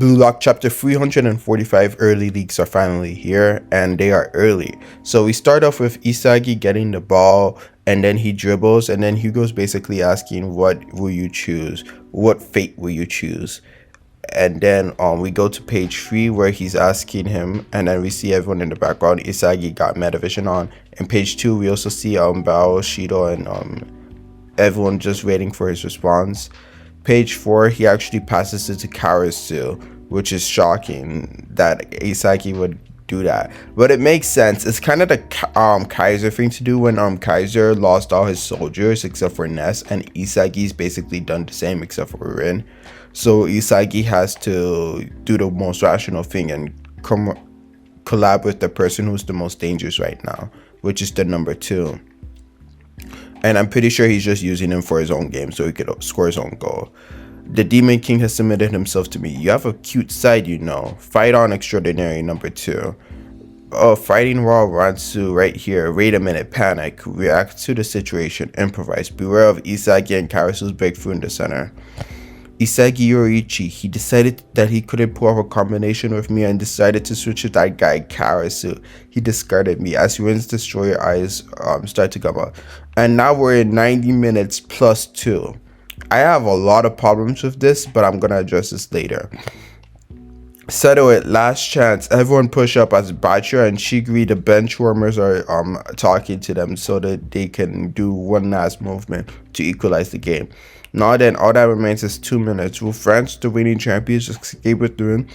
Bluelock chapter 345 early leaks are finally here, and they are early. So we start off with Isagi getting the ball, and then he dribbles, and then Hugo's basically asking, what will you choose? What fate will you choose? And then we go to page 3 where he's asking him, and then we see everyone in the background. Isagi got Metavision on. And page 2 we also see Bao, Shido, and everyone just waiting for his response. Page 4, he actually passes it to Karasu, which is shocking that Isagi would do that. But it makes sense. It's kind of the Kaiser thing to do when Kaiser lost all his soldiers except for Ness, and Isagi's basically done the same except for Rin. So Isagi has to do the most rational thing and collab with the person who's the most dangerous right now, which is the number 2. And I'm pretty sure he's just using him for his own game so he could score his own goal. The Demon King has submitted himself to me. You have a cute side, you know. Fight on extraordinary number 2. Oh, fighting raw Ransu right here. Wait a minute, panic. React to the situation. Improvise. Beware of Isagi and Karasu's breakthrough in the center. Isagi Yoriichi, he decided that he couldn't pull off a combination with me and decided to switch with that guy Karasu. He discarded me as Rin's destroyer eyes start to come out. And now we're in 90 minutes plus 2. I have a lot of problems with this, but I'm gonna address this later. Settle it, last chance. Everyone push up as Bachira and Shigiri, the bench warmers, are talking to them so that they can do one last movement to equalize the game. Now then, all that remains is 2 minutes. Will France, the reigning champions, escape with the win,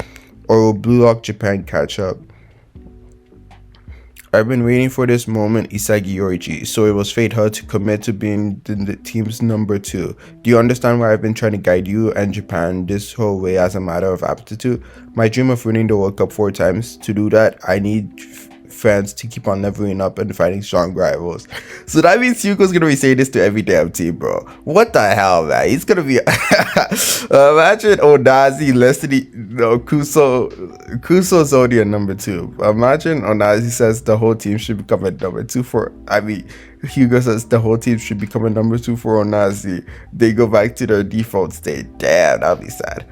or will Bluelock Japan catch up? I've been waiting for this moment, Isagi Yoriichi, so it was fate her to commit to being the team's number 2. Do you understand why I've been trying to guide you and Japan this whole way as a matter of aptitude? My dream of winning the World Cup 4 times, to do that, I need fans to keep on leveling up and fighting strong rivals. So that means Yuko's gonna be saying this to every damn team, bro. What the hell, man? He's gonna be imagine Onazi listening, Kuso's only a number 2. Imagine Onazi says the whole team should become a number 2 for, Hugo says the whole team should become a number 2 for Onazi. They go back to their default state. Damn, that'd be sad.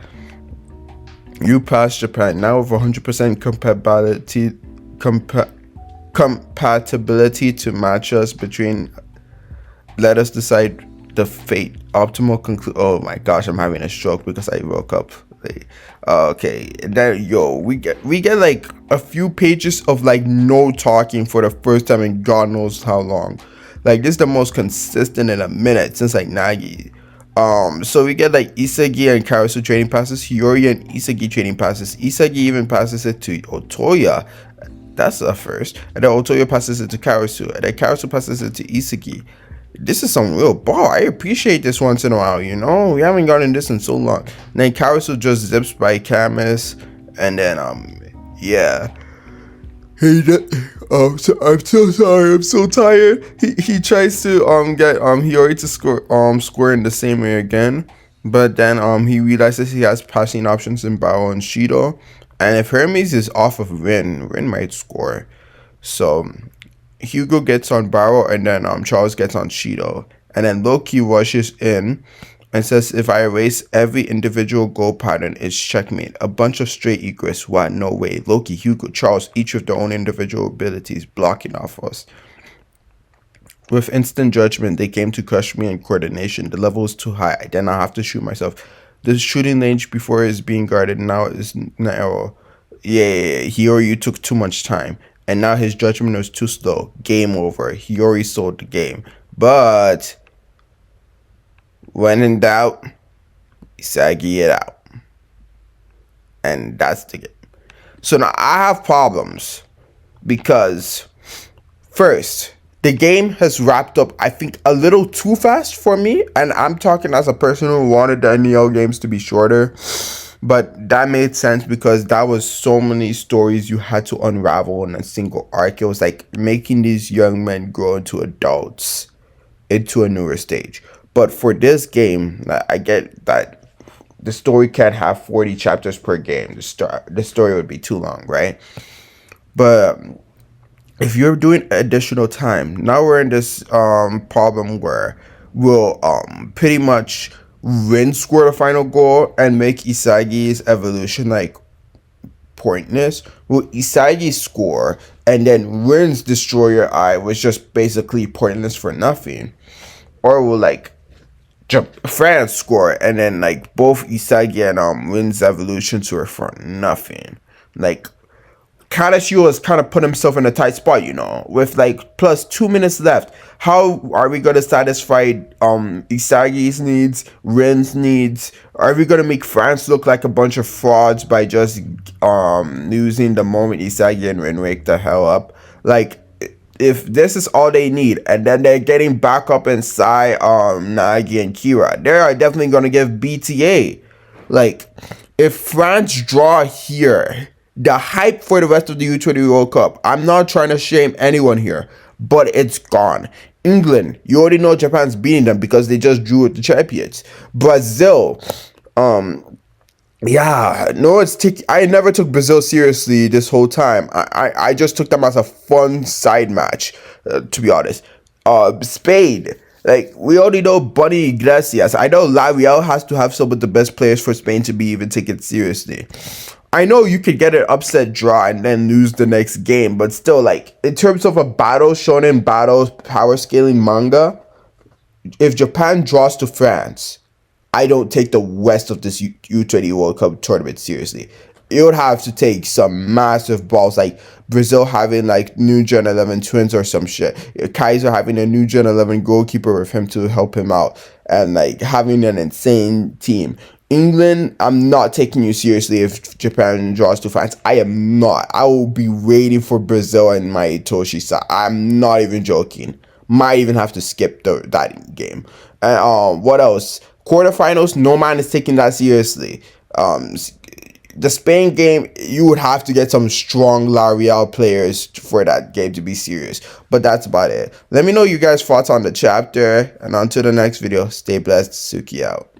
You passed Japan now with 100% compatibility to match us between. Let us decide the fate. Optimal conclude. Oh my gosh, I'm having a stroke because I woke up. Okay, then we get like a few pages of like no talking for the first time in God knows how long. Like this is the most consistent in a minute since like Nagi. So we get like Isagi and Karasu trading passes, Hiyori and Isagi trading passes. Isagi even passes it to Otoya. That's a first. And then Otoya passes it to Karasu. And then Karasu passes it to Isagi. This is some real ball. I appreciate this once in a while, you know? We haven't gotten this in so long. And then Karasu just zips by Camus. And then, yeah. Hey, so I'm so sorry. I'm so tired. He tries to, get, Hiyori to score in the same way again. But then, he realizes he has passing options in Bao and Shido. And if Hermes is off of Rin might score. So Hugo gets on Barrow, and then Charles gets on Shido. And then Loki rushes in and says, if I erase every individual goal pattern, it's checkmate. A bunch of straight egress. What? No way. Loki, Hugo, Charles, each with their own individual abilities blocking off us. With instant judgment, they came to crush me in coordination. The level is too high. Then I have to shoot myself. The shooting range before is being guarded now is narrow. Yeah, Hiyori took too much time. And now his judgment was too slow. Game over. Hiyori sold the game. But when in doubt, Isagi it out. And that's the game. So now I have problems. Because first, the game has wrapped up, I think, a little too fast for me. And I'm talking as a person who wanted the NEL games to be shorter. But that made sense because that was so many stories you had to unravel in a single arc. It was like making these young men grow into adults into a newer stage. But for this game, I get that the story can't have 40 chapters per game. The story would be too long, right? But if you're doing additional time, now we're in this problem where we'll pretty much Rin score the final goal and make Isagi's evolution like pointless? Will Isagi score and then Rin's destroy your eye was just basically pointless for nothing? Or will like France score and then like both Isagi and Rin's evolutions were for nothing? Like Kadashio has kind of put himself in a tight spot, you know, with like plus 2 minutes left. How are we gonna satisfy Isagi's needs, Ren's needs? Are we gonna make France look like a bunch of frauds by just losing the moment Isagi and Ren wake the hell up? Like, if this is all they need, and then they're getting back up inside Nagi and Kira, they are definitely gonna give BTA. Like, if France draw here, the hype for the rest of the U20 World Cup, I'm not trying to shame anyone here, but it's gone. England, you already know Japan's beating them because they just drew with the champions. Brazil, yeah, no, I never took Brazil seriously this whole time. I just took them as a fun side match, to be honest. Spain, like we already know Bunny Iglesias. I know Lariel has to have some of the best players for Spain to be even taken seriously. I know you could get an upset draw and then lose the next game, but still, like in terms of a battle, shonen battle, power scaling manga, if Japan draws to France, I don't take the rest of this U20 World Cup tournament seriously. It would have to take some massive balls, like Brazil having like new Gen 11 twins or some shit. Kaiser having a new Gen 11 goalkeeper with him to help him out, and like having an insane team. England, I'm not taking you seriously if Japan draws to France. I am not. I will be waiting for Brazil and my Toshi. I'm not even joking. Might even have to skip that game. And what else? Quarterfinals, no man is taking that seriously. The Spain game, you would have to get some strong La Real players for that game to be serious. But that's about it. Let me know you guys' thoughts on the chapter. And on to the next video. Stay blessed. Suki out.